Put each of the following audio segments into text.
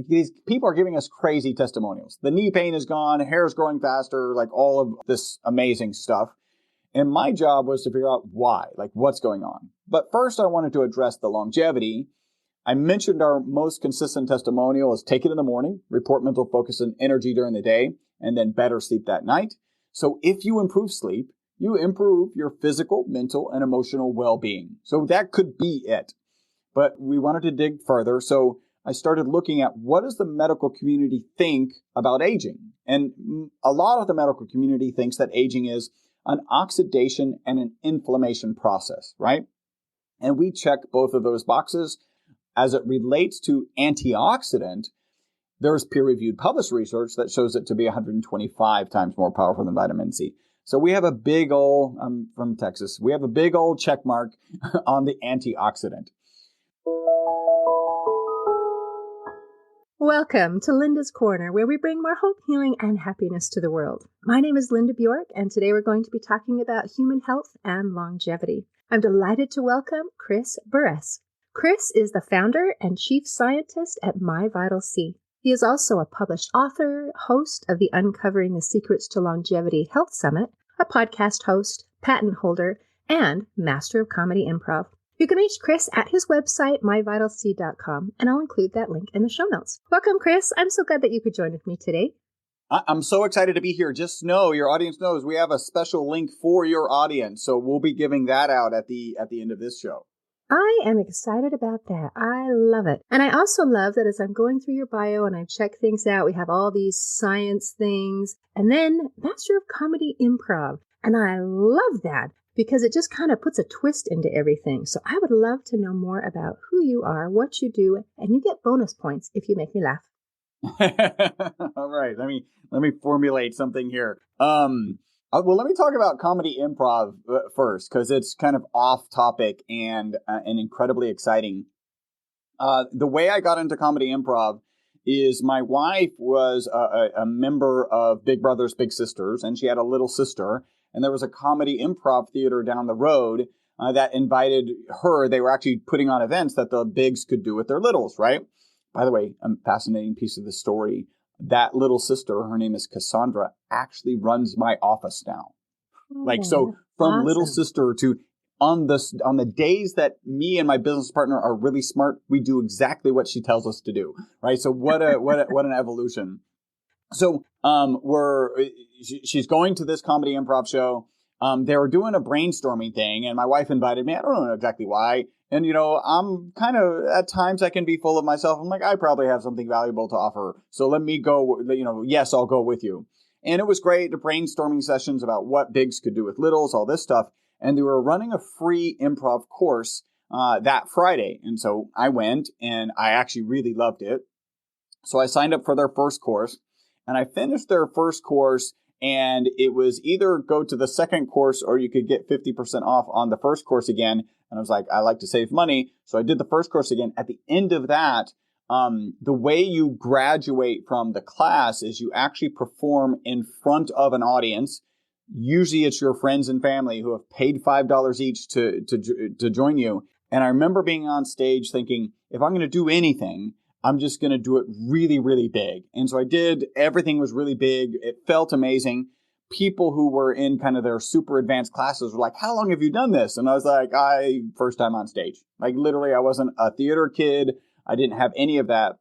These people are giving us crazy testimonials. The knee pain is gone, hair is growing faster, like all of this amazing stuff. And my job was to figure out why, like what's going on. But first, I wanted to address the longevity. I mentioned our most consistent testimonial is take it in the morning, report mental focus and energy during the day, and then better sleep that night. So if you improve sleep, you improve your physical, mental, and emotional well-being. So that could be it. But we wanted to dig further. So I started looking at what does the medical community think about aging? And a lot of the medical community thinks that aging is an oxidation and an inflammation process, right? And we check both of those boxes. As it relates to antioxidant, there's peer-reviewed published research that shows it to be 125 times more powerful than vitamin C. So we have a big old, I'm from Texas, we have a big old check mark on the antioxidant. Welcome to Linda's Corner, where we bring more hope, healing, and happiness to the world. My name is Linda Bjork, and today we're going to be talking about human health and longevity. I'm delighted to welcome Chris Burres. Chris is the founder and chief scientist at MyVitalC. He is also a published author, host of the Uncovering the Secrets to Longevity Health Summit, a podcast host, patent holder, and master of comedy improv. You can reach Chris at his website, myvitalc.com, and I'll include that link in the show notes. Welcome, Chris. I'm so glad that you could join with me today. I'm so excited to be here. Just know, your audience knows, we have a special link for your audience. So we'll be giving that out at the end of this show. I am excited about that. I love it. And I also love that as I'm going through your bio and I check things out, we have all these science things and then Master of Comedy Improv. And I love that because it just kind of puts a twist into everything. So I would love to know more about who you are, what you do, and you get bonus points if you make me laugh. All right. Let me formulate something here. Well, let me talk about comedy improv first, because it's kind of off topic and incredibly exciting. The way I got into comedy improv is my wife was a member of Big Brothers Big Sisters, and she had a little sister, and there was a comedy improv theater down the road that invited her. They were actually putting on events that the bigs could do with their littles, right? By the way, a fascinating piece of the story. That little sister, her name is Cassandra, actually runs my office now. So from awesome. Little sister to on the days that me and my business partner are really smart, we do exactly what she tells us to do, right? So what an evolution. So she's going to this comedy improv show. They were doing a brainstorming thing, and my wife invited me. I don't know exactly why. And, I'm kind of, at times I can be full of myself. I'm like, I probably have something valuable to offer. So let me go, yes, I'll go with you. And it was great, the brainstorming sessions about what bigs could do with littles, all this stuff. And they were running a free improv course that Friday. And so I went, and I actually really loved it. So I signed up for their first course, and I finished their first course. And it was either go to the second course or you could get 50% off on the first course again. And I was like, I like to save money. So I did the first course again. At the end of that, the way you graduate from the class is you actually perform in front of an audience. Usually it's your friends and family who have paid $5 each to join you. And I remember being on stage thinking, if I'm going to do anything, I'm just going to do it really, really big. And so I did. Everything was really big. It felt amazing. People who were in kind of their super advanced classes were like, how long have you done this? And I was like, first time on stage. Like literally, I wasn't a theater kid. I didn't have any of that.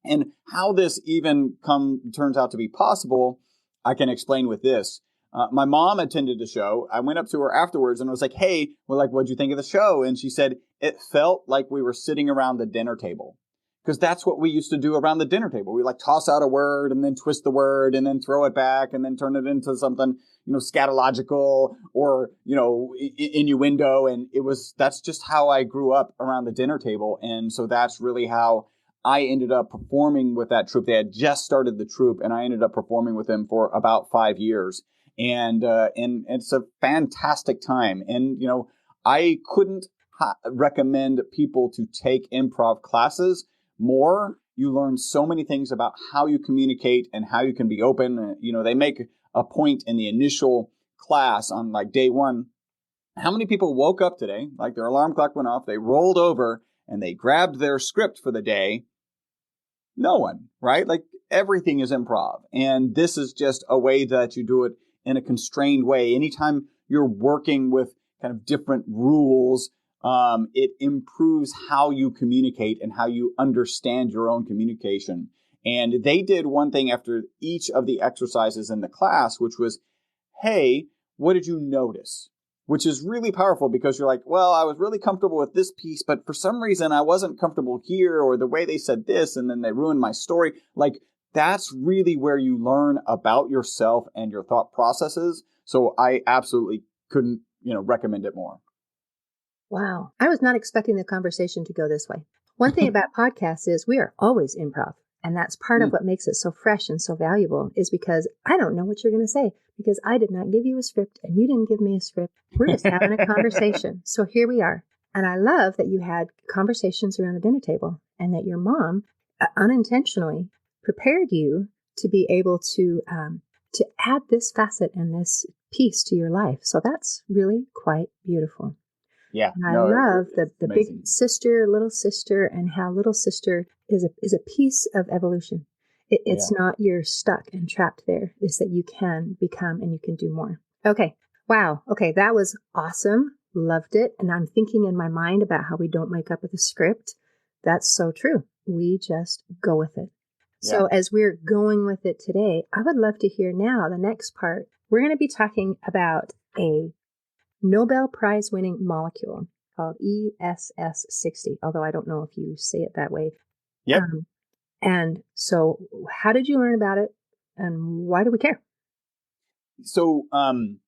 And how this even turns out to be possible, I can explain with this. My mom attended the show. I went up to her afterwards and was like, hey, what'd you think of the show? And she said, it felt like we were sitting around the dinner table. Because that's what we used to do around the dinner table. We toss out a word and then twist the word and then throw it back and then turn it into something, scatological or, innuendo. And that's just how I grew up around the dinner table. And so that's really how I ended up performing with that troupe. They had just started the troupe, and I ended up performing with them for about 5 years. And it's a fantastic time. And, I couldn't recommend people to take improv classes more. You learn so many things about how you communicate and how you can be open. They make a point in the initial class on day one. How many people woke up today, their alarm clock went off, they rolled over and they grabbed their script for the day, No one, right? Like everything is improv. And this is just a way that you do it in a constrained way. Anytime you're working with kind of different rules, it improves how you communicate and how you understand your own communication. And they did one thing after each of the exercises in the class, which was, hey, what did you notice? Which is really powerful because you're like, well, I was really comfortable with this piece, but for some reason I wasn't comfortable here, or the way they said this, and then they ruined my story. Like, that's really where you learn about yourself and your thought processes. So I absolutely couldn't, recommend it more. Wow. I was not expecting the conversation to go this way. One thing about podcasts is we are always improv. And that's part of what makes it so fresh and so valuable, is because I don't know what you're going to say, because I did not give you a script and you didn't give me a script. We're just having a conversation. So here we are. And I love that you had conversations around the dinner table and that your mom unintentionally prepared you to be able to add this facet and this piece to your life. So that's really quite beautiful. Yeah. And I love the big sister, little sister, and how little sister is a piece of evolution. It's not you're stuck and trapped there. It's that you can become and you can do more. Okay. Wow. Okay. That was awesome. Loved it. And I'm thinking in my mind about how we don't wake up with a script. That's so true. We just go with it. Yeah. So as we're going with it today, I would love to hear now the next part. We're going to be talking about a Nobel Prize-winning molecule called ESS60, although I don't know if you say it that way. Yep. And so how did you learn about it, and why do we care? So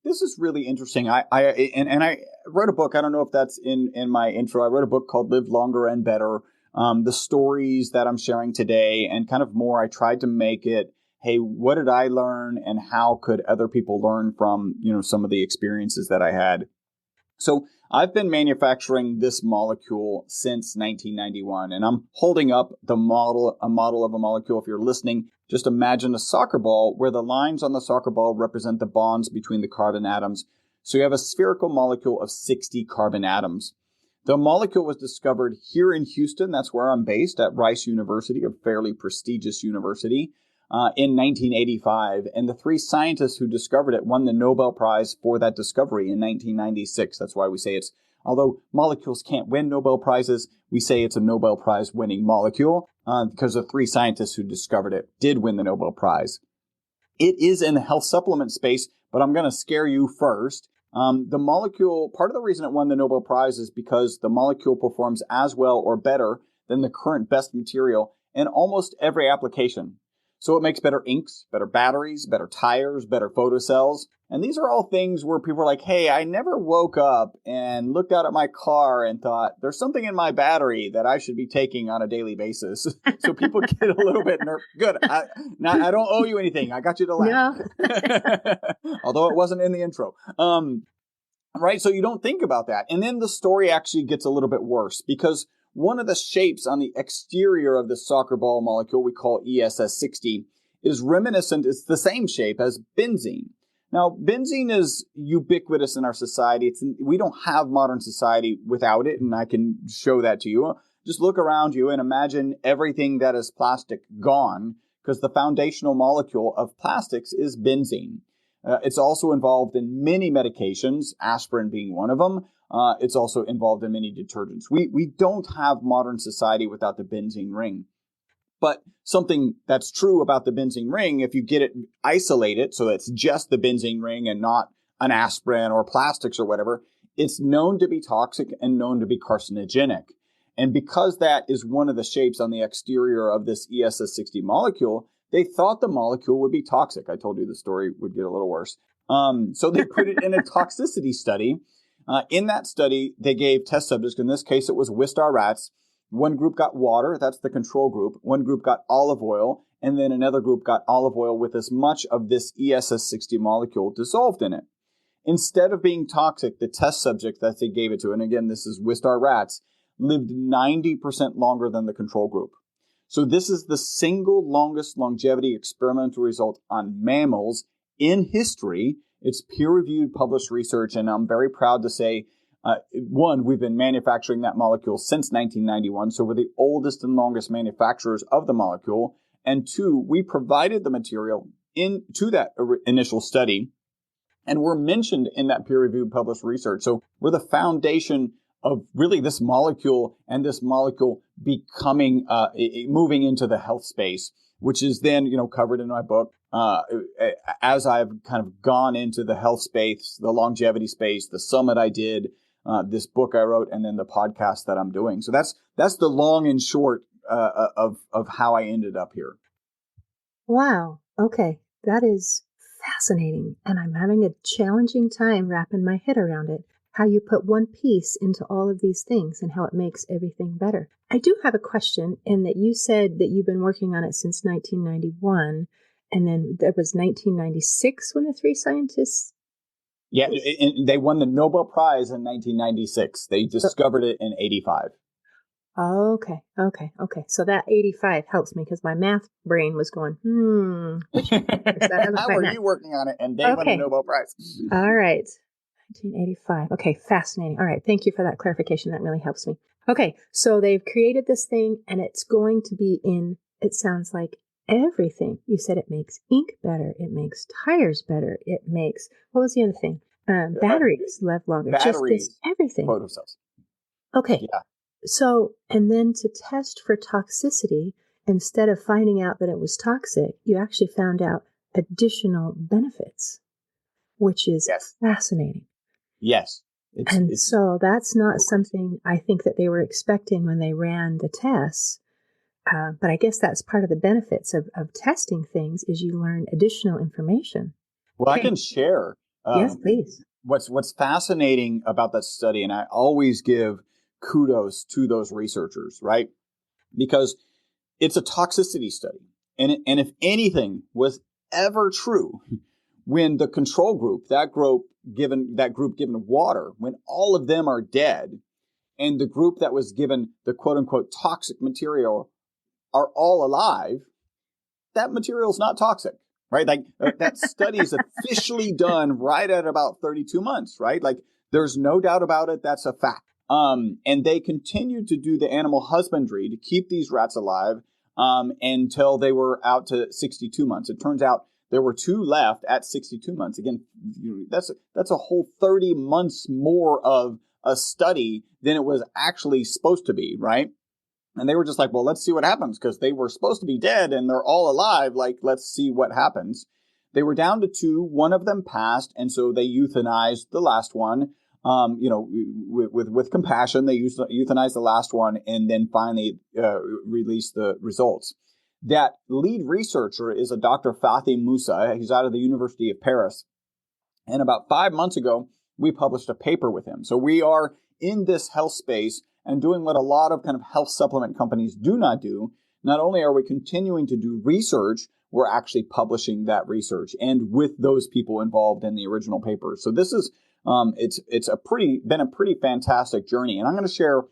this is really interesting. I wrote a book. I don't know if that's in my intro. I wrote a book called Live Longer and Better. The stories that I'm sharing today and kind of more, I tried to make it, hey, what did I learn and how could other people learn from, some of the experiences that I had? So I've been manufacturing this molecule since 1991, and I'm holding up a model of a molecule. If you're listening, just imagine a soccer ball where the lines on the soccer ball represent the bonds between the carbon atoms. So you have a spherical molecule of 60 carbon atoms. The molecule was discovered here in Houston. That's where I'm based, at Rice University, a fairly prestigious university, in 1985. And the three scientists who discovered it won the Nobel Prize for that discovery in 1996. That's why we say although molecules can't win Nobel Prizes, we say it's a Nobel Prize-winning molecule because the three scientists who discovered it did win the Nobel Prize. It is in the health supplement space, but I'm going to scare you first. The molecule, part of the reason it won the Nobel Prize is because the molecule performs as well or better than the current best material in almost every application. So it makes better inks, better batteries, better tires, better photocells. And these are all things where people are like, hey, I never woke up and looked out at my car and thought, there's something in my battery that I should be taking on a daily basis. So people get a little bit nervous. Good. I don't owe you anything. I got you to laugh. No. Although it wasn't in the intro. Right. So you don't think about that. And then the story actually gets a little bit worse, because one of the shapes on the exterior of the soccer ball molecule we call ESS60 is reminiscent. It's the same shape as benzene. Now, benzene is ubiquitous in our society. We don't have modern society without it, and I can show that to you. Just look around you and imagine everything that is plastic gone, because the foundational molecule of plastics is benzene. It's also involved in many medications, aspirin being one of them. It's also involved in many detergents. We don't have modern society without the benzene ring. But something that's true about the benzene ring, if you get it, isolate it, so it's just the benzene ring and not an aspirin or plastics or whatever, it's known to be toxic and known to be carcinogenic. And because that is one of the shapes on the exterior of this ESS60 molecule, they thought the molecule would be toxic. I told you the story would get a little worse. So they put it in a toxicity study. In that study, they gave test subjects, in this case it was Wistar rats. One group got water, that's the control group. One group got olive oil, and then another group got olive oil with as much of this ESS60 molecule dissolved in it. Instead of being toxic, the test subject that they gave it to, and again, this is Wistar rats, lived 90% longer than the control group. So this is the single longest longevity experimental result on mammals in history. It's peer-reviewed, published research, and I'm very proud to say one, we've been manufacturing that molecule since 1991, so we're the oldest and longest manufacturers of the molecule. And two, we provided the material into that initial study, and we're mentioned in that peer-reviewed published research. So we're the foundation of really this molecule, and this molecule becoming, moving into the health space, which is then, covered in my book. As I've kind of gone into the health space, the longevity space, the summit I did, this book I wrote, and then the podcast that I'm doing. So that's the long and short of how I ended up here. Wow. Okay. That is fascinating. And I'm having a challenging time wrapping my head around it. How you put one piece into all of these things and how it makes everything better. I do have a question in that you said that you've been working on it since 1991. And then there was 1996 when the three scientists... Yeah, and they won the Nobel Prize in 1996. They discovered it in 85. Okay. So that 85 helps me because my math brain was going, How were you working on it? And they won the Nobel Prize. All right. 1985. Okay, fascinating. All right, thank you for that clarification. That really helps me. Okay, so they've created this thing and it's going to be in, it sounds like everything. You said it makes ink better. It makes tires better. It makes, what was the other thing? Batteries live longer. Batteries. Just everything. Photocells. Okay. Yeah. So, and then to test for toxicity, instead of finding out that it was toxic, you actually found out additional benefits, which is fascinating. Yes. So that's not something I think that they were expecting when they ran the tests. But I guess that's part of the benefits of testing things is you learn additional information. Well, I can share. Yes, please. What's fascinating about that study, and I always give kudos to those researchers, right? Because it's a toxicity study. And if anything was ever true, when the control group, that group given water, when all of them are dead, and the group that was given the quote unquote toxic material are all alive, that material is not toxic, right? Like that study is officially done right at about 32 months, right? Like there's no doubt about it. That's a fact. And they continued to do the animal husbandry to keep these rats alive until they were out to 62 months. It turns out there were 2 left at 62 months. Again, that's a whole 30 months more of a study than it was actually supposed to be, right? And they were just like, well, let's see what happens because they were supposed to be dead and they're all alive. Like, let's see what happens. They were down to 2. One of them passed, and so they euthanized the last one. With compassion, they euthanized the last one and then finally released the results. That lead researcher is a Dr. Fathi Musa. He's out of the University of Paris. And about 5 months ago, we published a paper with him. So we are in this health space and doing what a lot of kind of health supplement companies do not do. Not only are we continuing to do research, we're actually publishing that research and with those people involved in the original paper. So this is it's been a pretty fantastic journey. And I'm going to share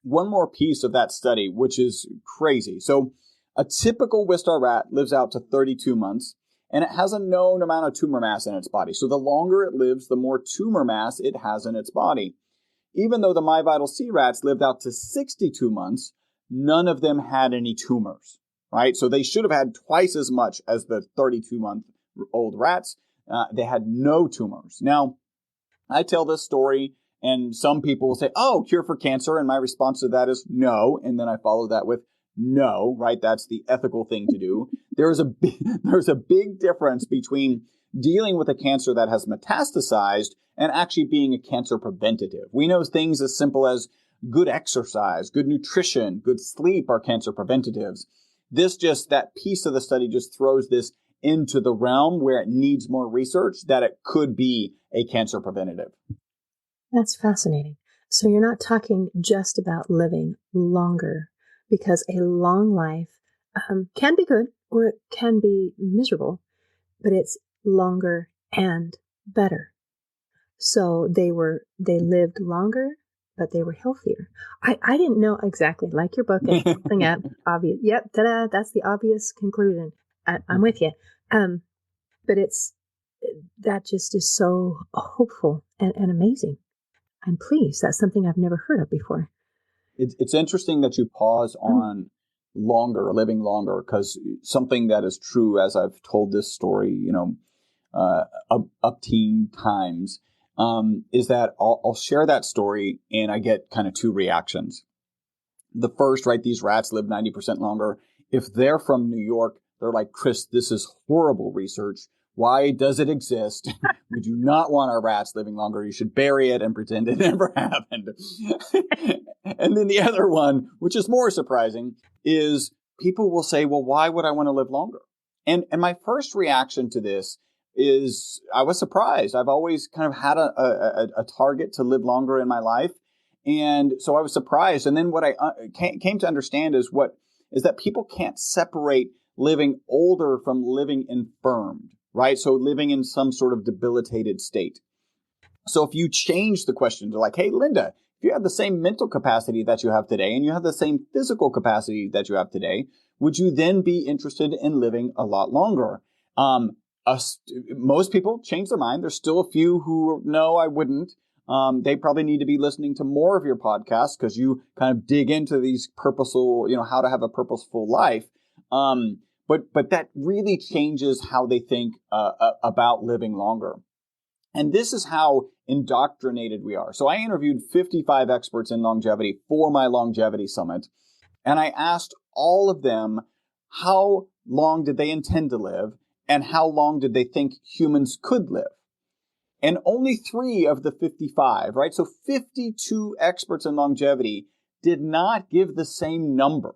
one more piece of that study, which is crazy. So a typical Wistar rat lives out to 32 months, and it has a known amount of tumor mass in its body. So the longer it lives, the more tumor mass it has in its body. Even though the MyVitalC rats lived out to 62 months, none of them had any tumors, right? So they should have had twice as much as the 32-month-old rats. They had no tumors. Now, I tell this story, and some people will say, oh, cure for cancer. And my response to that is no. And then I follow that with no, right? That's the ethical thing to do. There's a big difference between dealing with a cancer that has metastasized and actually being a cancer preventative. We know things as simple as good exercise, good nutrition, good sleep are cancer preventatives. That piece of the study just throws this into the realm where it needs more research that it could be a cancer preventative. That's fascinating. So you're not talking just about living longer, because a long life can be good or it can be miserable, but it's longer and better. So they lived longer, but they were healthier. I didn't know exactly, like your book and something up obvious. Yep, ta-da, that's the obvious conclusion. I'm with you. But that just is so hopeful and amazing. I'm pleased. That's something I've never heard of before. It's interesting that you pause on living longer, because something that is true, as I've told this story, up teen times, is that I'll share that story and I get kind of two reactions. The first, right, these rats live 90% longer. If they're from New York, they're like, Chris, this is horrible research. Why does it exist? We do not want our rats living longer. You should bury it and pretend it never happened. And then the other one, which is more surprising, is people will say, well, why would I want to live longer? And my first reaction to this is I was surprised. I've always kind of had a target to live longer in my life. And so I was surprised. And then what I came to understand is that people can't separate living older from living infirmed, right? So living in some sort of debilitated state. So if you change the question to like, hey, Linda, if you have the same mental capacity that you have today and you have the same physical capacity that you have today, would you then be interested in living a lot longer? Most people change their mind. There's still a few who, no, I wouldn't. They probably need to be listening to more of your podcasts, because you kind of dig into these purposeful, how to have a purposeful life. But that really changes how they think about living longer. And this is how indoctrinated we are. So I interviewed 55 experts in longevity for my longevity summit. And I asked all of them, how long did they intend to live and how long did they think humans could live? And only 3 of the 55, right? So 52 experts in longevity did not give the same number,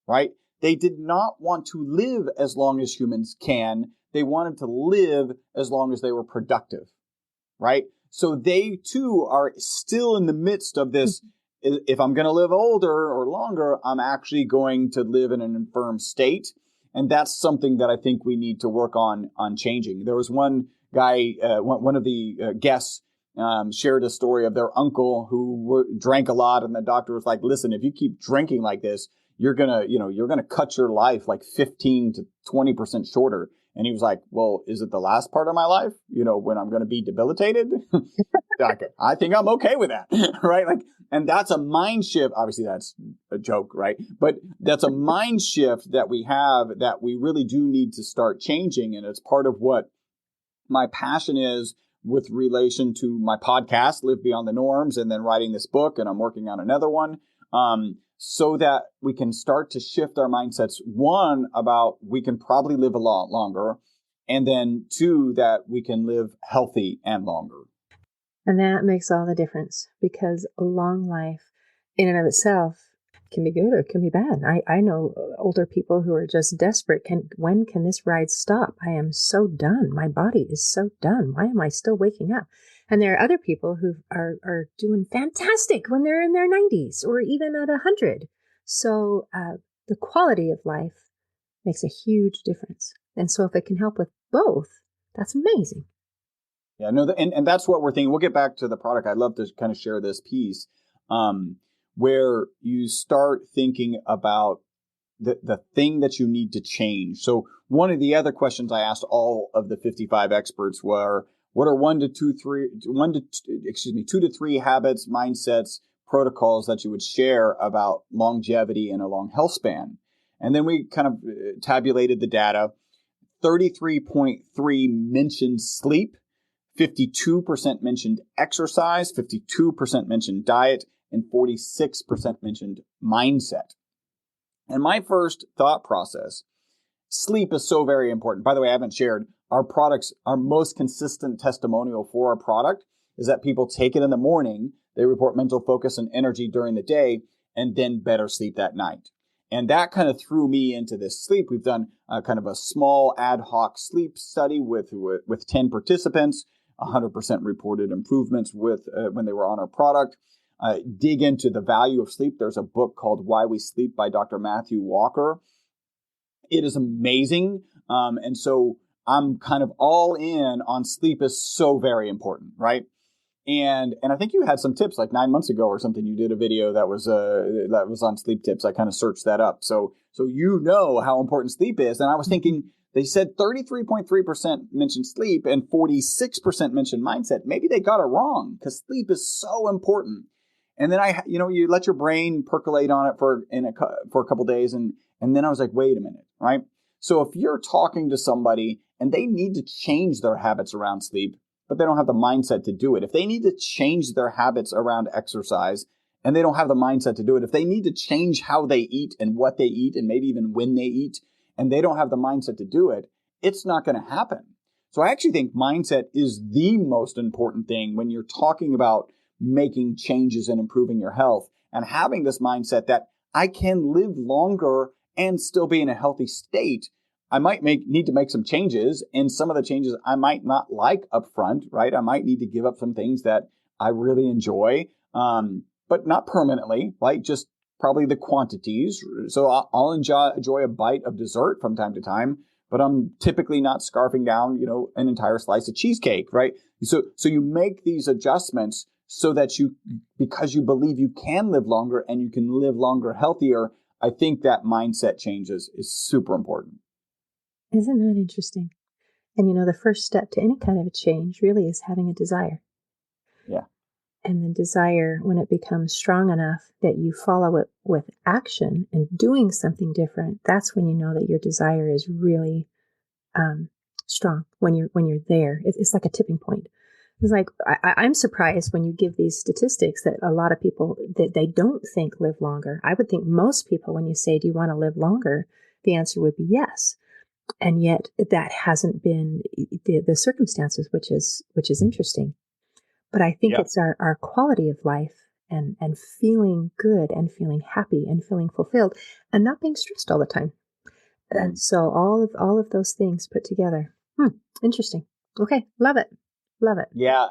right? They did not want to live as long as humans can. They wanted to live as long as they were productive, right? So they too are still in the midst of this. If I'm going to live older or longer, I'm actually going to live in an infirm state. And that's something that I think we need to work on changing. There was one guy, one of the guests shared a story of their uncle who drank a lot. And the doctor was like, listen, if you keep drinking like this, you're going to cut your life like 15 to 20% shorter. And he was like, well, is it the last part of my life? When I'm going to be debilitated? I think I'm okay with that. Right. And that's a mind shift. Obviously that's a joke, right? But that's a mind shift that we have that we really do need to start changing. And it's part of what my passion is with relation to my podcast, Live Beyond the Norms, and then writing this book. And I'm working on another one. So that we can start to shift our mindsets, one, about we can probably live a lot longer, and then 2, that we can live healthy and longer. And that makes all the difference, because a long life in and of itself can be good or it can be bad. I know older people who are just desperate. When can this ride stop? I am so done. My body is so done. Why am I still waking up? And there are other people who are doing fantastic when they're in their 90s or even at 100. So the quality of life makes a huge difference. And so if it can help with both, that's amazing. Yeah, no, and that's what we're thinking. We'll get back to the product. I'd love to kind of share this piece where you start thinking about the thing that you need to change. So one of the other questions I asked all of the 55 experts were, what are 2 to 3 habits, mindsets, protocols that you would share about longevity and a long health span? And then we kind of tabulated the data. 33.3 mentioned sleep, 52% mentioned exercise, 52% mentioned diet, and 46% mentioned mindset. And my first thought process, sleep is so very important. By the way, I haven't shared our products. Our most consistent testimonial for our product is that people take it in the morning, they report mental focus and energy during the day, and then better sleep that night. And that kind of threw me into this sleep. We've done kind of a small ad hoc sleep study with 10 participants, 100% reported improvements with when they were on our product. Dig into the value of sleep. There's a book called Why We Sleep by Dr. Matthew Walker. It is amazing. And so I'm kind of all in on sleep is so very important, right? And I think you had some tips like 9 months ago or something. You did a video that was on sleep tips. I kind of searched that up. So you know how important sleep is. And I was thinking, they said 33.3% mentioned sleep and 46% mentioned mindset. Maybe they got it wrong because sleep is so important. And then you let your brain percolate on it for a couple days, and then I was like, wait a minute, right? So if you're talking to somebody and they need to change their habits around sleep, but they don't have the mindset to do it. If they need to change their habits around exercise and they don't have the mindset to do it, if they need to change how they eat and what they eat and maybe even when they eat, and they don't have the mindset to do it, it's not going to happen. So I actually think mindset is the most important thing when you're talking about making changes and improving your health, and having this mindset that I can live longer and still be in a healthy state. I might need to make some changes, and some of the changes I might not like up front, right? I might need to give up some things that I really enjoy, but not permanently, right? Just probably the quantities. So I'll enjoy a bite of dessert from time to time, but I'm typically not scarfing down, an entire slice of cheesecake, right? So you make these adjustments so that because you believe you can live longer and you can live longer healthier. I think that mindset changes is super important. Isn't that interesting? And the first step to any kind of a change really is having a desire. Yeah. And the desire, when it becomes strong enough that you follow it with action and doing something different, that's when you know that your desire is really strong. When you're there, it's like a tipping point. It's like I'm surprised when you give these statistics that a lot of people that they don't think live longer. I would think most people, when you say, "Do you want to live longer?" the answer would be yes. And yet that hasn't been the circumstances, which is interesting. But I think it's our quality of life and feeling good and feeling happy and feeling fulfilled and not being stressed all the time. And so all of those things put together. Interesting. Okay. Love it. Love it. Yeah.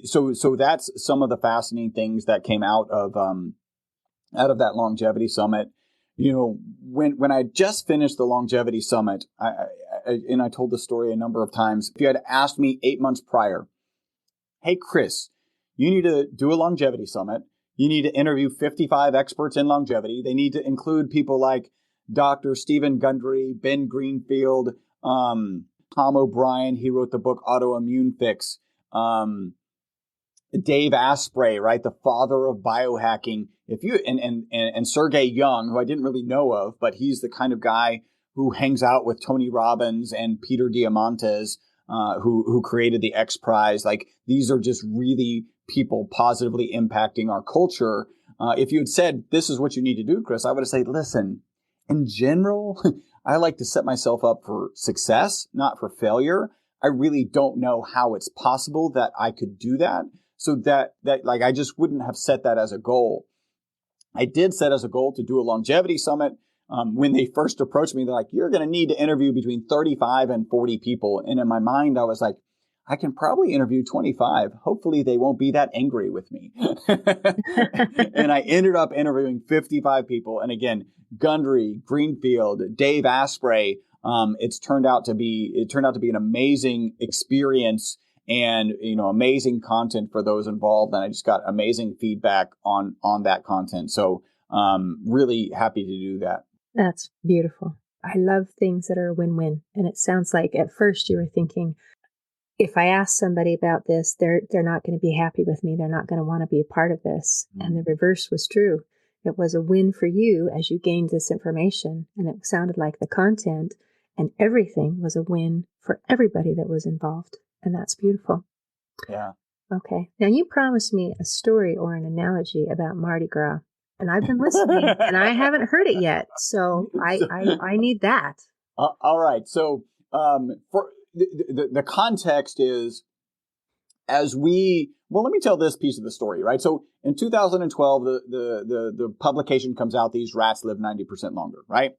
So that's some of the fascinating things that came out of that longevity summit. When I just finished the longevity summit, I told the story a number of times. If you had asked me 8 months prior, hey, Chris, you need to do a longevity summit. You need to interview 55 experts in longevity. They need to include people like Dr. Stephen Gundry, Ben Greenfield, Tom O'Brien. He wrote the book Autoimmune Fix. Dave Asprey, right, the father of biohacking. If you and Sergey Young, who I didn't really know of, but he's the kind of guy who hangs out with Tony Robbins and Peter Diamandis, who created the X Prize. Like, these are just really people positively impacting our culture. If you had said, this is what you need to do, Chris, I would have said, listen, in general, I like to set myself up for success, not for failure. I really don't know how it's possible that I could do that. So that like, I just wouldn't have set that as a goal. I did set as a goal to do a longevity summit. When they first approached me, they're like, you're going to need to interview between 35 and 40 people. And in my mind, I was like, I can probably interview 25. Hopefully they won't be that angry with me. And I ended up interviewing 55 people. And again, Gundry, Greenfield, Dave Asprey. It turned out to be an amazing experience and, amazing content for those involved. And I just got amazing feedback on that content. So, really happy to do that. That's beautiful. I love things that are a win-win. And it sounds like at first you were thinking, if I ask somebody about this, they're not going to be happy with me. They're not going to want to be a part of this. And the reverse was true. It was a win for you as you gained this information. And it sounded like the content and everything was a win for everybody that was involved. And that's beautiful. Yeah. Okay. Now you promised me a story or an analogy about Mardi Gras. And I've been listening and I haven't heard it yet. So I need that. All right. So for the context is let me tell this piece of the story, right? So in 2012, the publication comes out, these rats live 90% longer, right?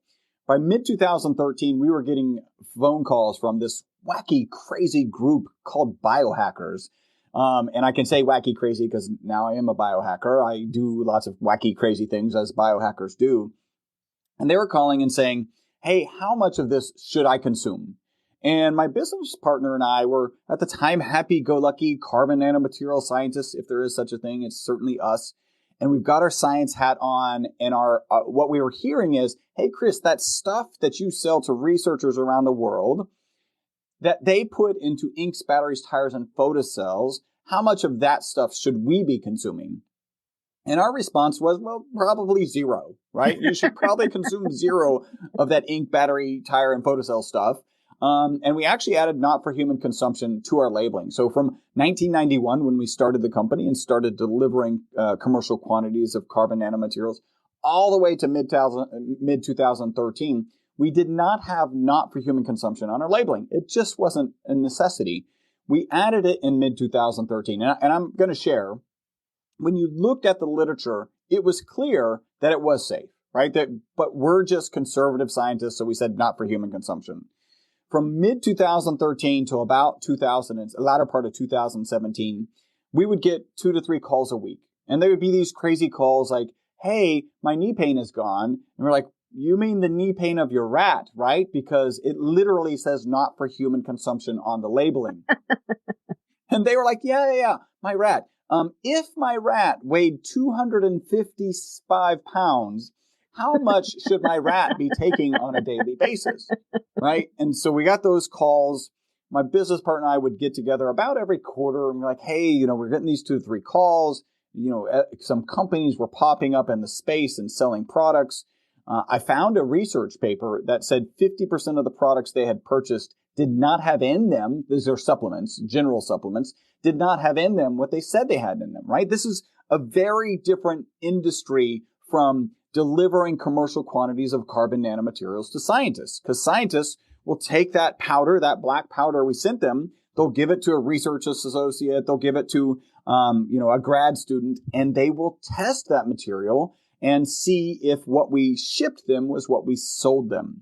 By mid-2013, we were getting phone calls from this wacky, crazy group called biohackers. And I can say wacky, crazy because now I am a biohacker. I do lots of wacky, crazy things as biohackers do. And they were calling and saying, hey, how much of this should I consume? And my business partner and I were, at the time, happy-go-lucky carbon nanomaterial scientists. If there is such a thing, it's certainly us. And we've got our science hat on, and our what we were hearing is, hey, Chris, that stuff that you sell to researchers around the world that they put into inks, batteries, tires, and photocells, how much of that stuff should we be consuming? And our response was, well, probably zero, right? You should probably consume zero of that ink, battery, tire, and photocell stuff. And we actually added not for human consumption to our labeling. So from 1991, when we started the company and started delivering commercial quantities of carbon nanomaterials, all the way to mid-2013, we did not have not for human consumption on our labeling. It just wasn't a necessity. We added it in mid-2013. And I'm going to share, when you looked at the literature, it was clear that it was safe, right? But we're just conservative scientists, so we said not for human consumption. From mid-2013 to about the latter part of 2017, we would get 2 to 3 calls a week. And they would be these crazy calls like, hey, my knee pain is gone. And we're like, you mean the knee pain of your rat, right? Because it literally says not for human consumption on the labeling. And they were like, yeah, my rat. If my rat weighed 255 pounds, how much should my rat be taking on a daily basis, right? And so we got those calls. My business partner and I would get together about every quarter and we're like, hey, we're getting these 2 to 3 calls. Some companies were popping up in the space and selling products. I found a research paper that said 50% of the products they had purchased did not have in them, these are supplements, general supplements, did not have in them what they said they had in them, right? This is a very different industry from delivering commercial quantities of carbon nanomaterials to scientists, because scientists will take that powder, that black powder we sent them, they'll give it to a research associate, they'll give it to a grad student, and they will test that material and see if what we shipped them was what we sold them.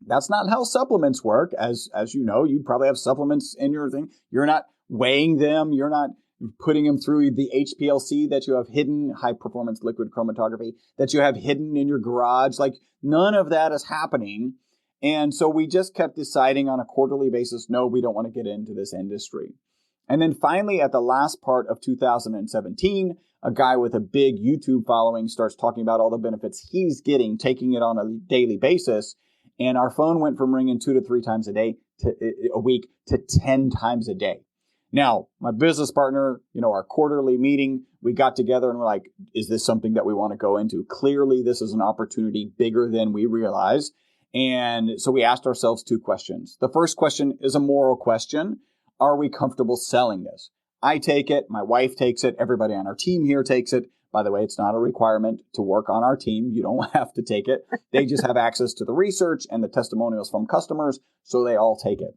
That's not how supplements work. As you know, you probably have supplements in your thing. You're not weighing them. You're not putting them through the HPLC that you have hidden, high performance liquid chromatography, that you have hidden in your garage. Like, none of that is happening. And so we just kept deciding on a quarterly basis, no, we don't want to get into this industry. And then finally, at the last part of 2017, a guy with a big YouTube following starts talking about all the benefits he's getting, taking it on a daily basis. And our phone went from ringing 2 to 3 times a week to 10 times a day. Now, my business partner, our quarterly meeting, we got together and we're like, is this something that we want to go into? Clearly, this is an opportunity bigger than we realize. And so we asked ourselves 2 questions. The first question is a moral question. Are we comfortable selling this? I take it. My wife takes it. Everybody on our team here takes it. By the way, it's not a requirement to work on our team. You don't have to take it. They just have access to the research and the testimonials from customers, so they all take it.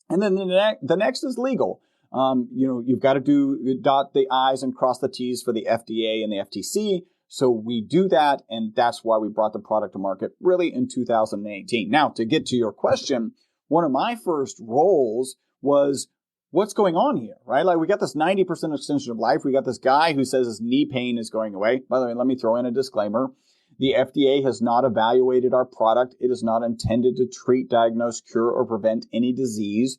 And then the next is legal. You've got to dot the I's and cross the T's for the FDA and the FTC. So we do that, and that's why we brought the product to market really in 2018. Now, to get to your question, one of my first roles was, what's going on here, right? Like, we got this 90% extension of life. We got this guy who says his knee pain is going away. By the way, let me throw in a disclaimer. The FDA has not evaluated our product. It is not intended to treat, diagnose, cure, or prevent any disease.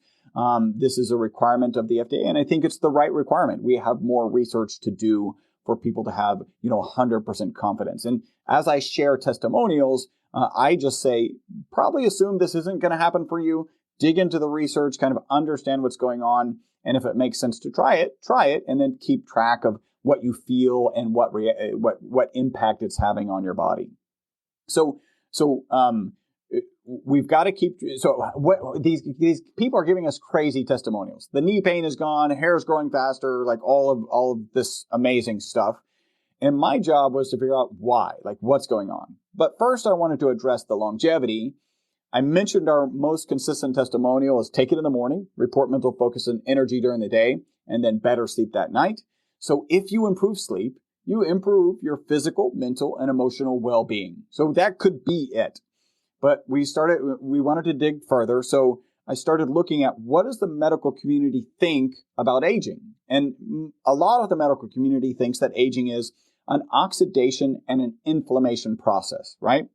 This is a requirement of the FDA, and I think it's the right requirement. We have more research to do for people to have, 100% confidence. And as I share testimonials, I just say, probably assume this isn't going to happen for you. Dig into the research, kind of understand what's going on. And if it makes sense to try it, and then keep track of what you feel and what impact it's having on your body. So we've got to keep. So what these people are giving us crazy testimonials. The knee pain is gone, hair is growing faster, like all of this amazing stuff. And my job was to figure out why, like what's going on. But first, I wanted to address the longevity. I mentioned our most consistent testimonial is take it in the morning, report mental focus and energy during the day, and then better sleep that night. So if you improve sleep, you improve your physical, mental, and emotional well-being. So that could be it. But we wanted to dig further. So I started looking at what does the medical community think about aging? And a lot of the medical community thinks that aging is an oxidation and an inflammation process, right?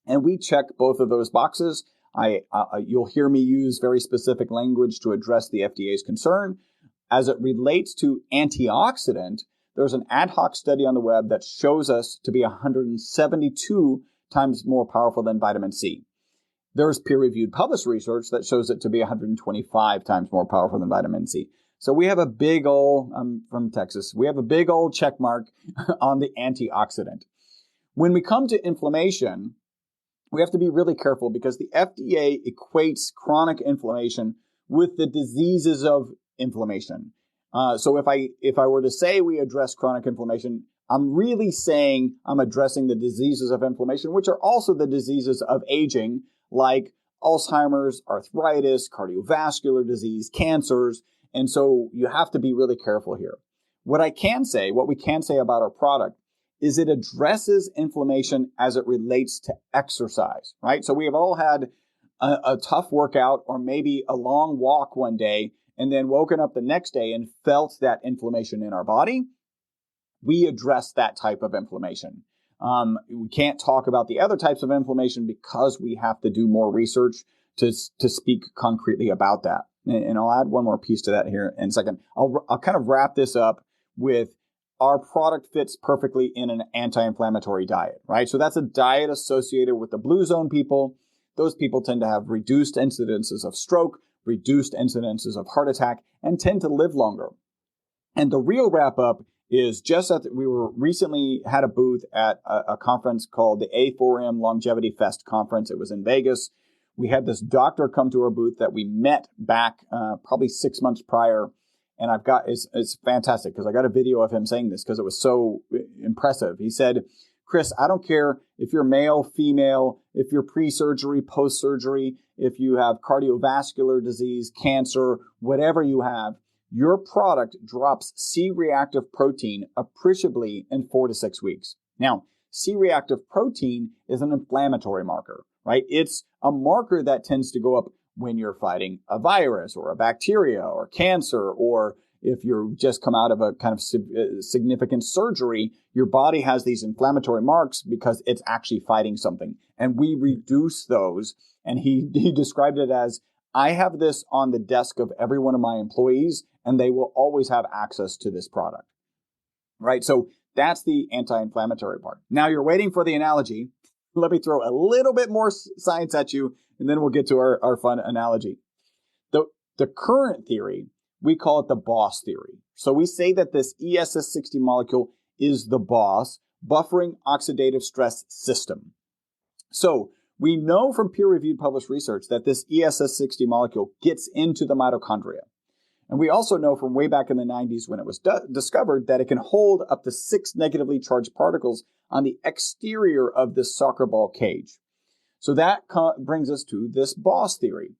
And we check both of those boxes. You'll hear me use very specific language to address the FDA's concern. As it relates to antioxidant, there's an ad hoc study on the web that shows us to be 172 times more powerful than vitamin C. There's peer-reviewed published research that shows it to be 125 times more powerful than vitamin C. So we have a big old, I'm from Texas, we have a big old check mark on the antioxidant. When we come to inflammation, we have to be really careful because the FDA equates chronic inflammation with the diseases of inflammation. So if I were to say we address chronic inflammation, I'm really saying I'm addressing the diseases of inflammation, which are also the diseases of aging, like Alzheimer's, arthritis, cardiovascular disease, cancers. And so you have to be really careful here. What we can say about our product is it addresses inflammation as it relates to exercise, right? So we have all had a tough workout or maybe a long walk one day and then woken up the next day and felt that inflammation in our body. We address that type of inflammation. We can't talk about the other types of inflammation because we have to do more research to speak concretely about that. And I'll add one more piece to that here in a second. I'll kind of wrap this up with our product fits perfectly in an anti-inflammatory diet, right? So that's a diet associated with the blue zone people. Those people tend to have reduced incidences of stroke, reduced incidences of heart attack, and tend to live longer. And the real wrap up is just that we were recently had a booth at a conference called the A4M Longevity Fest conference. It was in Vegas. We had this doctor come to our booth that we met back probably 6 months prior. And it's fantastic because I got a video of him saying this because it was so impressive. He said, Chris, I don't care if you're male, female, if you're pre-surgery, post-surgery, if you have cardiovascular disease, cancer, whatever you have, your product drops C-reactive protein appreciably in 4 to 6 weeks. Now, C-reactive protein is an inflammatory marker, right? It's a marker that tends to go up when you're fighting a virus or a bacteria or cancer, or if you're just come out of a kind of significant surgery, your body has these inflammatory marks because it's actually fighting something. And we reduce those. And he described it as, I have this on the desk of every one of my employees, and they will always have access to this product, right? So that's the anti-inflammatory part. Now you're waiting for the analogy. Let me throw a little bit more science at you, and then we'll get to our fun analogy. The current theory, we call it the boss theory. So we say that this ESS60 molecule is the boss, buffering oxidative stress system. So we know from peer-reviewed published research that this ESS60 molecule gets into the mitochondria. And we also know from way back in the 90s when it was discovered that it can hold up to 6 negatively charged particles on the exterior of this soccer ball cage. So that brings us to this boss theory.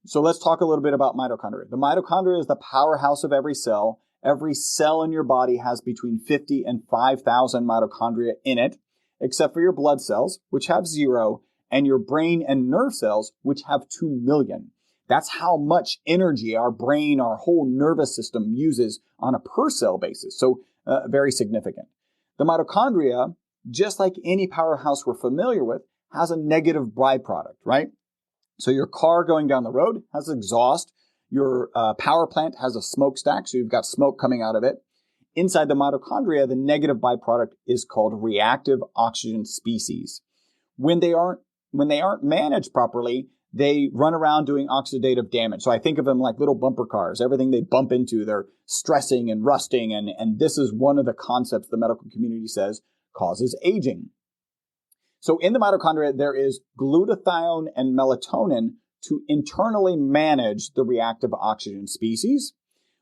So let's talk a little bit about mitochondria. The mitochondria is the powerhouse of every cell. Every cell in your body has between 50 and 5,000 mitochondria in it, except for your blood cells, which have 0, and your brain and nerve cells, which have 2 million. That's how much energy our brain, our whole nervous system uses on a per cell basis. So very significant. The mitochondria, just like any powerhouse we're familiar with, has a negative byproduct, right? So your car going down the road has exhaust. Your power plant has a smokestack, so you've got smoke coming out of it. Inside the mitochondria, the negative byproduct is called reactive oxygen species. When they aren't managed properly, they run around doing oxidative damage. So I think of them like little bumper cars. Everything they bump into, they're stressing and rusting. And this is one of the concepts the medical community says causes aging. So in the mitochondria, there is glutathione and melatonin to internally manage the reactive oxygen species.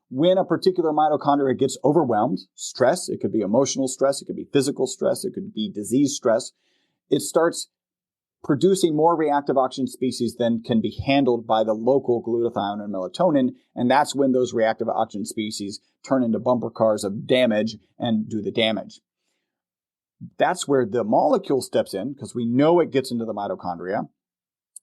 When a particular mitochondria gets overwhelmed, stress, it could be emotional stress, it could be physical stress, it could be disease stress, it starts producing more reactive oxygen species than can be handled by the local glutathione and melatonin. And that's when those reactive oxygen species turn into bumper cars of damage and do the damage. That's where the molecule steps in because we know it gets into the mitochondria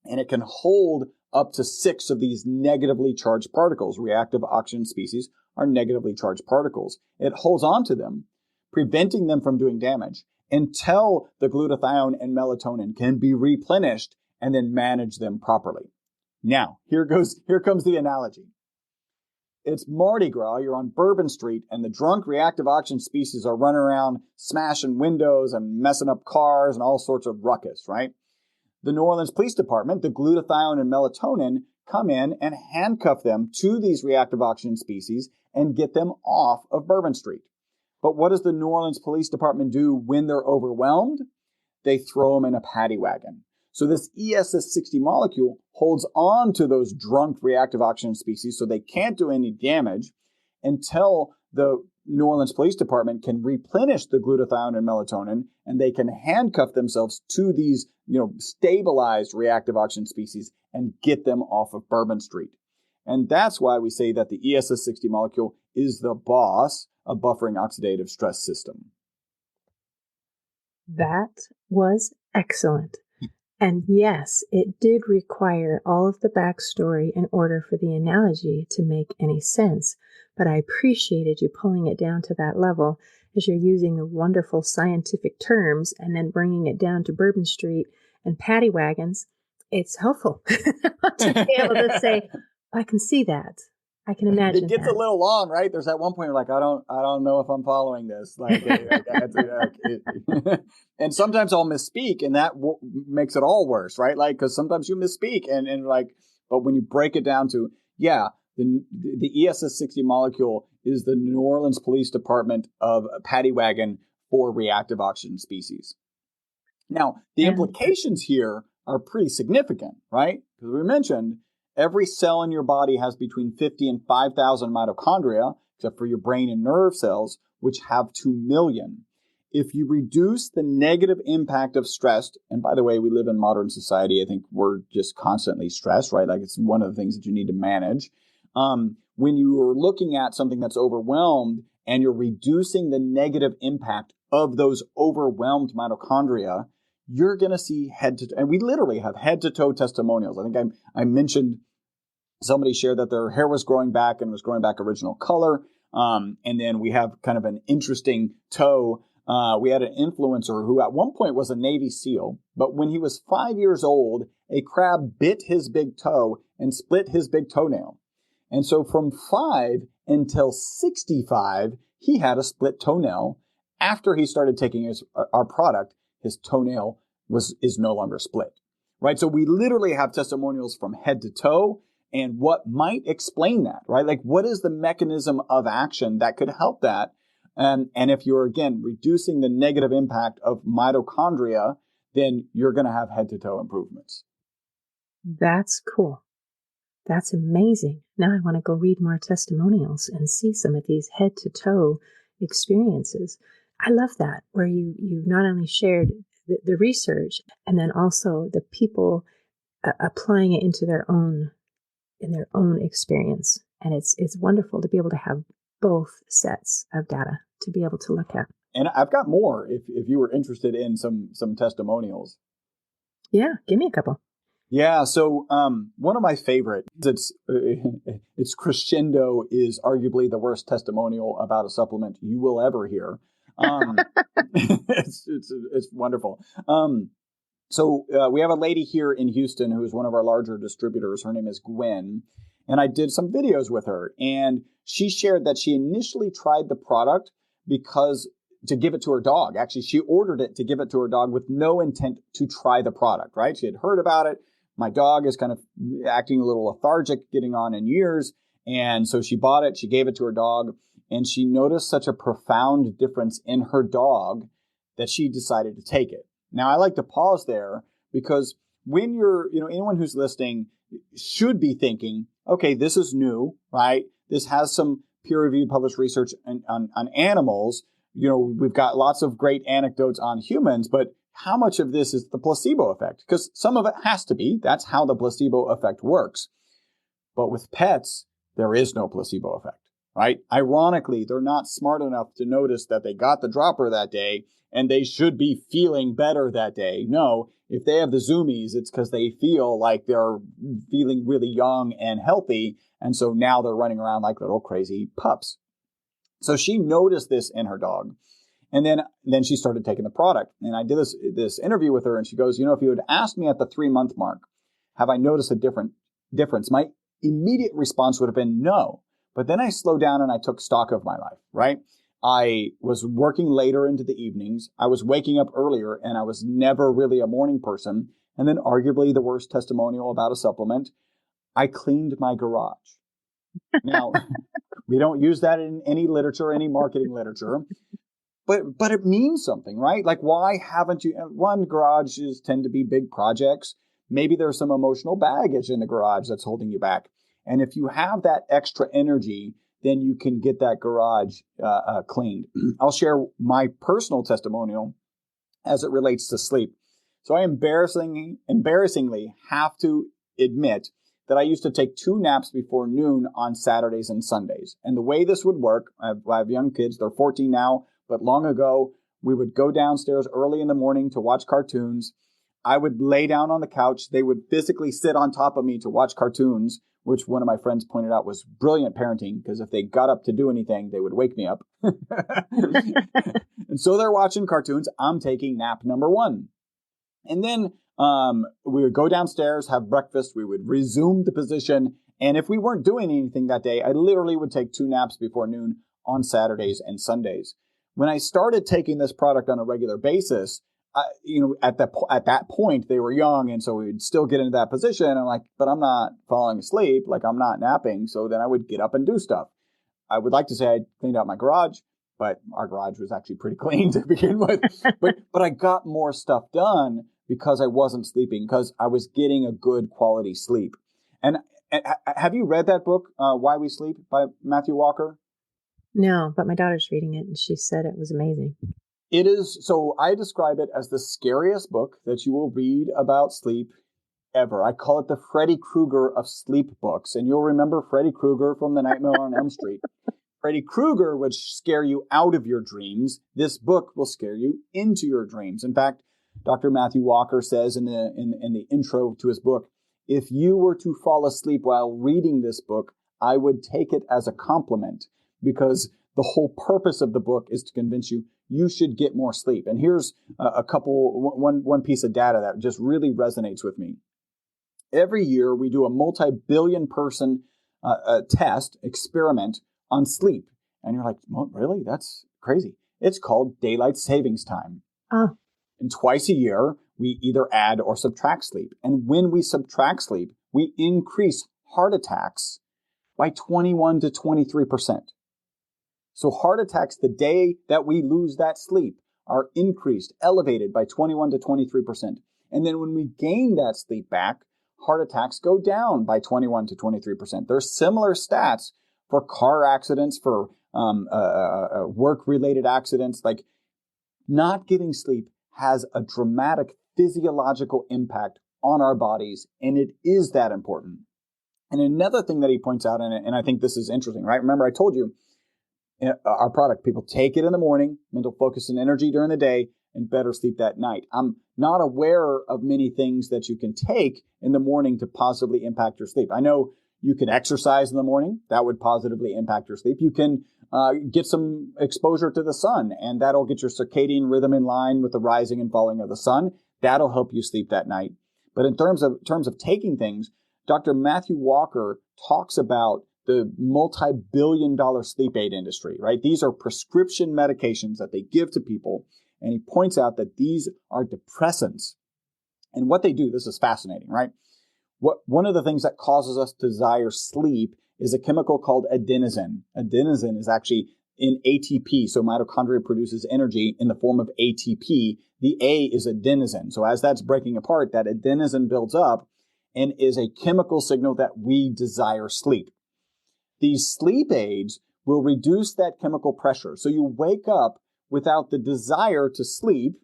and it can hold up to 6 of these negatively charged particles. Reactive oxygen species are negatively charged particles. It holds on to them, preventing them from doing damage until the glutathione and melatonin can be replenished and then manage them properly. Now, here comes the analogy. It's Mardi Gras, you're on Bourbon Street, and the drunk reactive oxygen species are running around smashing windows and messing up cars and all sorts of ruckus, right? The New Orleans Police Department, the glutathione and melatonin, come in and handcuff them to these reactive oxygen species and get them off of Bourbon Street. But what does the New Orleans Police Department do when they're overwhelmed? They throw them in a paddy wagon. So this ESS60 molecule holds on to those drunk reactive oxygen species so they can't do any damage until the New Orleans Police Department can replenish the glutathione and melatonin, and they can handcuff themselves to these, stabilized reactive oxygen species and get them off of Bourbon Street. And that's why we say that the ESS60 molecule is the boss of buffering oxidative stress system. That was excellent. And yes, it did require all of the backstory in order for the analogy to make any sense. But I appreciated you pulling it down to that level as you're using the wonderful scientific terms and then bringing it down to Bourbon Street and paddy wagons. It's helpful to be able to say, I can see that. I can imagine it gets that. A little long, right? There's that one point you're like, I don't know if I'm following this. And sometimes I'll misspeak, and that makes it all worse, right? Like, because sometimes you misspeak, and but when you break it down to, the ESS60 molecule is the New Orleans Police Department of paddy wagon for reactive oxygen species. Now, the implications here are pretty significant, right? Because we mentioned every cell in your body has between 50 and 5,000 mitochondria, except for your brain and nerve cells, which have 2 million. If you reduce the negative impact of stress, and by the way, we live in modern society, I think we're just constantly stressed, right? Like it's one of the things that you need to manage. When you are looking at something that's overwhelmed and you're reducing the negative impact of those overwhelmed mitochondria, you're going to see and we literally have head to toe testimonials. I think I mentioned somebody shared that their hair was growing back and was growing back original color. And then we have kind of an interesting toe. We had an influencer who at one point was a Navy SEAL, but when he was 5 years old, a crab bit his big toe and split his big toenail. And so from 5 until 65, he had a split toenail. After he started taking our product, his toenail is no longer split, right? So we literally have testimonials from head to toe, and what might explain that, right? Like, what is the mechanism of action that could help that? And if you're, again, reducing the negative impact of mitochondria, then you're going to have head to toe improvements. That's cool. That's amazing. Now I want to go read more testimonials and see some of these head to toe experiences. I love that, where you not only shared the research and then also the people applying it into their own experience. And it's wonderful to be able to have both sets of data to be able to look at. And I've got more if you were interested in some testimonials. Yeah, give me a couple. Yeah, so one of my favorite, it's Crescendo is arguably the worst testimonial about a supplement you will ever hear. It's wonderful. So we have a lady here in Houston who is one of our larger distributors. Her name is Gwen, and I did some videos with her, and she shared that she initially tried the product to give it to her dog. Actually, she ordered it to give it to her dog with no intent to try the product, right? She had heard about it. My dog is kind of acting a little lethargic, getting on in years. And so she bought it. She gave it to her dog. And she noticed such a profound difference in her dog that she decided to take it. Now, I like to pause there because when you're, anyone who's listening should be thinking, okay, this is new, right? This has some peer-reviewed published research on animals. We've got lots of great anecdotes on humans, but how much of this is the placebo effect? Because some of it has to be. That's how the placebo effect works. But with pets, there is no placebo effect, right? Ironically, they're not smart enough to notice that they got the dropper that day and they should be feeling better that day. No, if they have the zoomies, it's because they feel like they're feeling really young and healthy. And so now they're running around like little crazy pups. So she noticed this in her dog. And then she started taking the product. And I did this interview with her, and she goes, if you had asked me at the 3-month mark, have I noticed a difference? My immediate response would have been no. But then I slowed down and I took stock of my life, right? I was working later into the evenings. I was waking up earlier, and I was never really a morning person. And then arguably the worst testimonial about a supplement, I cleaned my garage. Now, we don't use that in any literature, any marketing literature, but it means something, right? Like, why haven't you? One, garages tend to be big projects. Maybe there's some emotional baggage in the garage that's holding you back. And if you have that extra energy, then you can get that garage cleaned. I'll share my personal testimonial as it relates to sleep. So I embarrassingly have to admit that I used to take 2 naps before noon on Saturdays and Sundays. And the way this would work, I have young kids, they're 14 now, but long ago, we would go downstairs early in the morning to watch cartoons. I would lay down on the couch. They would physically sit on top of me to watch cartoons, which one of my friends pointed out was brilliant parenting, because if they got up to do anything, they would wake me up. And so they're watching cartoons. I'm taking nap number 1. And then we would go downstairs, have breakfast. We would resume the position. And if we weren't doing anything that day, I literally would take 2 naps before noon on Saturdays and Sundays. When I started taking this product on a regular basis, at that point, they were young. And so we would still get into that position. I'm like, but I'm not falling asleep. Like, I'm not napping. So then I would get up and do stuff. I would like to say I cleaned out my garage, but our garage was actually pretty clean to begin with. But I got more stuff done because I wasn't sleeping, because I was getting a good quality sleep. And have you read that book, Why We Sleep, by Matthew Walker? No, but my daughter's reading it, and she said it was amazing. It is. So I describe it as the scariest book that you will read about sleep ever. I call it the Freddy Krueger of sleep books. And you'll remember Freddy Krueger from The Nightmare on Elm Street. Freddy Krueger would scare you out of your dreams. This book will scare you into your dreams. In fact, Dr. Matthew Walker says in the intro to his book, if you were to fall asleep while reading this book, I would take it as a compliment, because the whole purpose of the book is to convince you should get more sleep. And here's one piece of data that just really resonates with me. Every year we do a multi-billion person experiment on sleep. And you're like, well, really? That's crazy. It's called daylight savings time. Oh. And twice a year, we either add or subtract sleep. And when we subtract sleep, we increase heart attacks by 21 to 23%. So heart attacks the day that we lose that sleep are increased, elevated by 21 to 23%. And then when we gain that sleep back, heart attacks go down by 21 to 23%. There's similar stats for car accidents, for work-related accidents. Like, not getting sleep has a dramatic physiological impact on our bodies, and it is that important. And another thing that he points out, and I think this is interesting, right? Remember, I told you, our product, people take it in the morning, mental focus and energy during the day, and better sleep that night. I'm not aware of many things that you can take in the morning to positively impact your sleep. I know you can exercise in the morning. That would positively impact your sleep. You can get some exposure to the sun, and that'll get your circadian rhythm in line with the rising and falling of the sun. That'll help you sleep that night. But in terms of taking things, Dr. Matthew Walker talks about the multi-billion-dollar sleep aid industry, right? These are prescription medications that they give to people. And he points out that these are depressants. And what they do, this is fascinating, right? One of the things that causes us to desire sleep is a chemical called adenosine. Adenosine is actually in ATP. So mitochondria produces energy in the form of ATP. The A is adenosine. So as that's breaking apart, that adenosine builds up and is a chemical signal that we desire sleep. These sleep aids will reduce that chemical pressure. So you wake up without the desire to sleep,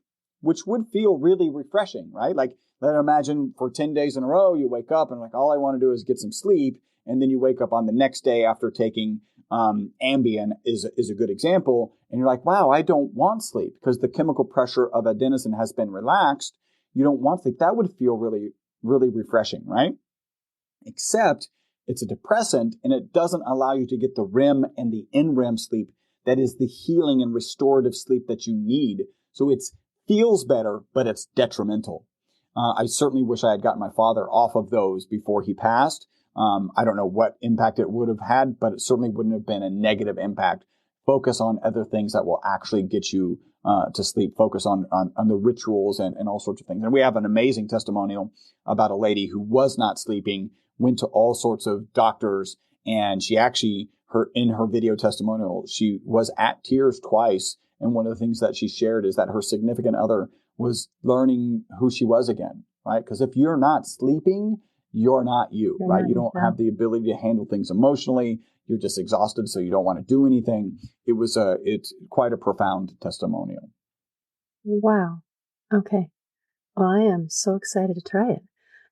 which would feel really refreshing, right? Like, let's imagine for 10 days in a row, you wake up and like, all I want to do is get some sleep. And then you wake up on the next day after taking Ambien is a good example. And you're like, wow, I don't want sleep because the chemical pressure of adenosine has been relaxed. You don't want sleep. That would feel really, really refreshing, right? Except it's a depressant and it doesn't allow you to get the REM and the NREM sleep that is the healing and restorative sleep that you need. So it feels better, but it's detrimental. I certainly wish I had gotten my father off of those before he passed. I don't know what impact it would have had, but it certainly wouldn't have been a negative impact. Focus on other things that will actually get you to sleep. Focus on the rituals and all sorts of things. And we have an amazing testimonial about a lady who was not sleeping, went to all sorts of doctors, and she actually, in her video testimonial, she was at tears twice. And one of the things that she shared is that her significant other was learning who she was again, right? Because if you're not sleeping, you're not you, right? You don't have the ability to handle things emotionally. You're just exhausted, so you don't want to do anything. It's quite a profound testimonial. Wow. Okay. Well, I am so excited to try it.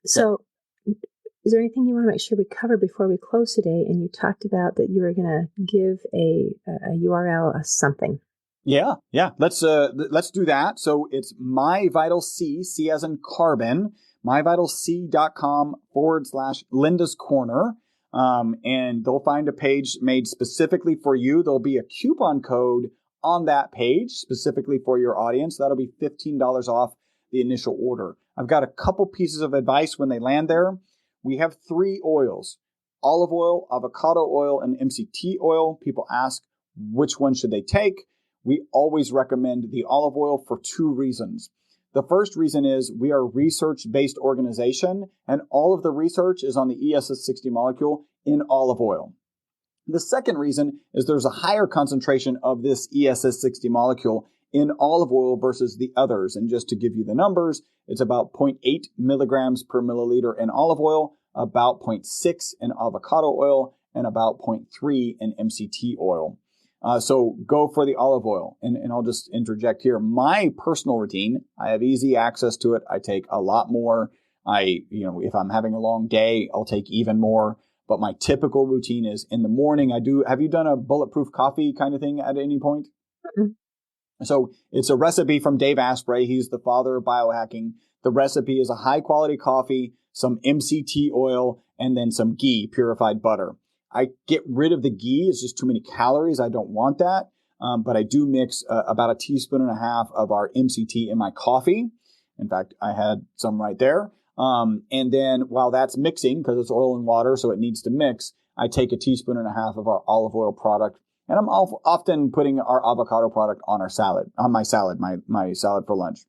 So, is there anything you want to make sure we cover before we close today? And you talked about that you were going to give a URL, something. Yeah. Let's do that. So it's MyVitalC, C as in carbon, myvitalc.com/Linda's Corner. And they'll find a page made specifically for you. There'll be a coupon code on that page specifically for your audience. That'll be $15 off the initial order. I've got a couple pieces of advice when they land there. We have 3 oils: olive oil, avocado oil, and MCT oil. People ask, which one should they take? We always recommend the olive oil for 2 reasons. The first reason is we are a research-based organization, and all of the research is on the ESS60 molecule in olive oil. The second reason is there's a higher concentration of this ESS60 molecule in olive oil versus the others. And just to give you the numbers, it's about 0.8 milligrams per milliliter in olive oil, about 0.6 in avocado oil, and about 0.3 in MCT oil. So go for the olive oil. And I'll just interject here. My personal routine, I have easy access to it. I take a lot more. If I'm having a long day, I'll take even more. But my typical routine is in the morning, have you done a bulletproof coffee kind of thing at any point? Mm-hmm. So it's a recipe from Dave Asprey. He's the father of biohacking. The recipe is a high quality coffee, some MCT oil, and then some ghee, purified butter. I get rid of the ghee. It's just too many calories. I don't want that. But I do mix about 1.5 teaspoons of our MCT in my coffee. In fact, I had some right there. And then while that's mixing, because it's oil and water, so it needs to mix, I take 1.5 teaspoons of our olive oil product. And I'm often putting our avocado product on my salad for lunch.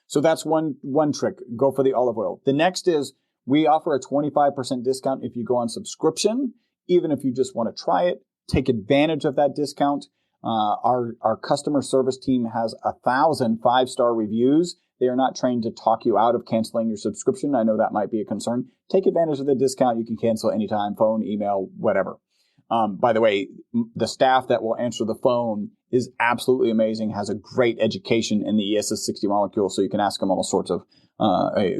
So that's one trick. Go for the olive oil. The next is we offer a 25% discount if you go on subscription. Even if you just want to try it, take advantage of that discount. Our customer service team has 1,000 5-star reviews. They are not trained to talk you out of canceling your subscription. I know that might be a concern. Take advantage of the discount. You can cancel anytime, phone, email, whatever. By the way, the staff that will answer the phone is absolutely amazing, has a great education in the ESS60 molecule, so you can ask them all sorts of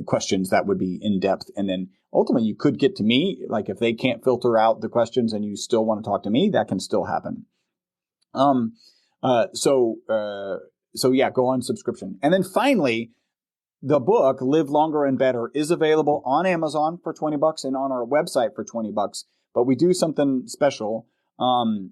questions that would be in depth. And then ultimately you could get to me. Like if they can't filter out the questions and you still want to talk to me, that can still happen. So yeah, go on subscription. And then finally, the book Live Longer and Better is available on Amazon for $20 and on our website for $20. But we do something special on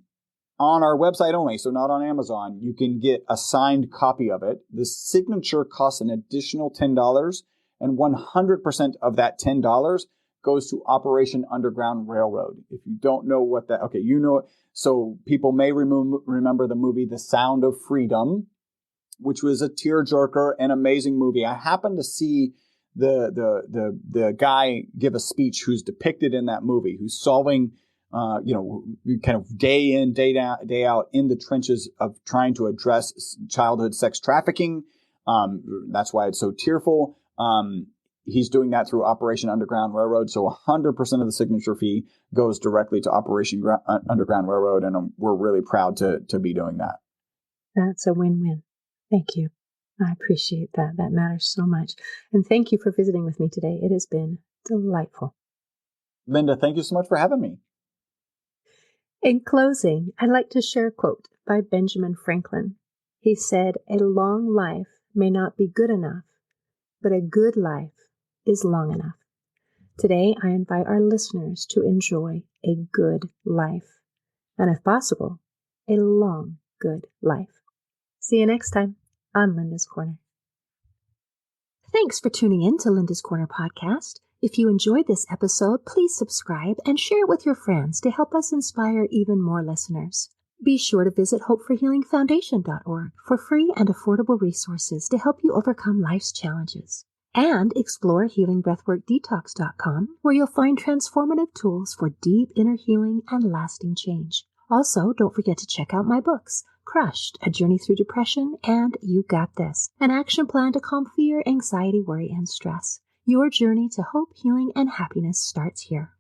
our website only, so not on Amazon. You can get a signed copy of it. The signature costs an additional $10, and 100% of that $10 goes to Operation Underground Railroad. If you don't know what that, okay, you know it. So people may remember the movie The Sound of Freedom, which was a tearjerker, an amazing movie. I happened to see the guy give a speech who's depicted in that movie, who's solving, kind of day in, day out in the trenches of trying to address childhood sex trafficking. That's why it's so tearful. He's doing that through Operation Underground Railroad. So 100% of the signature fee goes directly to Operation Underground Railroad. And we're really proud to be doing that. That's a win-win. Thank you. I appreciate that. That matters so much. And thank you for visiting with me today. It has been delightful. Linda, thank you so much for having me. In closing, I'd like to share a quote by Benjamin Franklin. He said, "A long life may not be good enough, but a good life is long enough." Today, I invite our listeners to enjoy a good life. And if possible, a long, good life. See you next time on Linda's Corner. Thanks for tuning in to Linda's Corner podcast. If you enjoyed this episode, please subscribe and share it with your friends to help us inspire even more listeners. Be sure to visit hopeforhealingfoundation.org for free and affordable resources to help you overcome life's challenges. And explore healingbreathworkdetox.com, where you'll find transformative tools for deep inner healing and lasting change. Also, don't forget to check out my books, Crushed, A Journey Through Depression, and You Got This, an action plan to calm fear, anxiety, worry, and stress. Your journey to hope, healing, and happiness starts here.